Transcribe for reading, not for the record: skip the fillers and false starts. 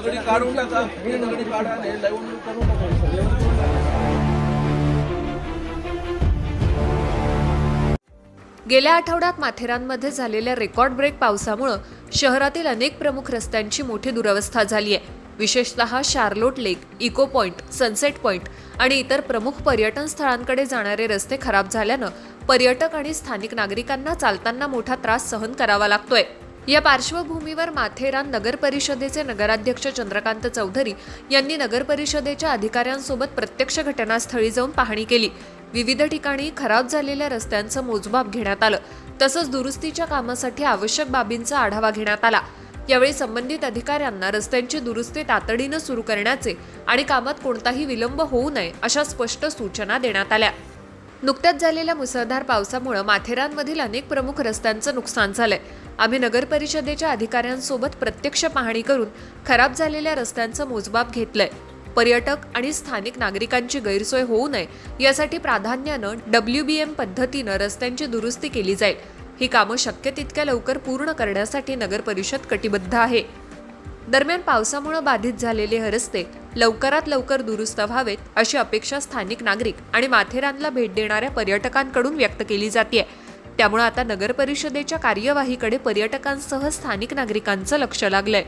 दगडी काढून टाका, दगडी काढा आणि लावून करू नका. गेल्या आठवड्यात माथेरानमध्ये झालेल्या रेकॉर्ड ब्रेक पावसामुळे शहरातील अनेक प्रमुख रस्त्यांची मोठी दुरवस्था झाली आहे. विशेषतः शार्लोट लेक, इको पॉइंट, सनसेट पॉइंट आणि इतर प्रमुख पर्यटन स्थळांकडे जाणारे रस्ते खराब झाल्यानं पर्यटक आणि स्थानिक नागरिकांना चालताना मोठा त्रास सहन करावा लागतोय. या पार्श्वभूमीवर माथेरान नगर परिषदेचे नगराध्यक्ष चंद्रकांत चौधरी यांनी नगर परिषदेच्या अधिकाऱ्यांसोबत प्रत्यक्ष घटनास्थळी जाऊन पाहणी केली. विविध ठिकाणी खराब झालेल्या रस्त्यांचं मोजमाप घेण्यात आलं. तसंच दुरुस्तीच्या कामासाठी आवश्यक बाबींचा आढावा घेण्यात आला. यावेळी संबंधित अधिकाऱ्यांना रस्त्यांची दुरुस्ती तातडीनं सुरू करण्याचे आणि कामात कोणताही विलंब होऊ नये अशा स्पष्ट सूचना देण्यात आल्या. नुकत्याच झालेल्या मुसळधार पावसामुळे माथेरानमधील अनेक प्रमुख रस्त्यांचं नुकसान झालंय. आम्ही नगर परिषदेच्या अधिकाऱ्यांसोबत प्रत्यक्ष पाहणी करून खराब झालेल्या रस्त्यांचं मोजमाप घेतलंय. पर्यटक आणि स्थानिक नागरिकांची गैरसोय होऊ नये यासाठी प्राधान्यानं WBM पद्धतीनं रस्त्यांची दुरुस्ती केली जाईल. ही कामं शक्य तितक्या लवकर पूर्ण करण्यासाठी नगर परिषद कटिबद्ध आहे. दरम्यान पावसामुळे बाधित झालेले हे रस्ते लवकरात लवकर दुरुस्त व्हावेत अशी अपेक्षा स्थानिक नागरिक आणि माथेरानला भेट देणाऱ्या पर्यटकांकडून व्यक्त केली जाते. त्यामुळे आता नगर परिषदेच्या कार्यवाहीकडे पर्यटकांसह स्थानिक नागरिकांचं लक्ष लागलंय.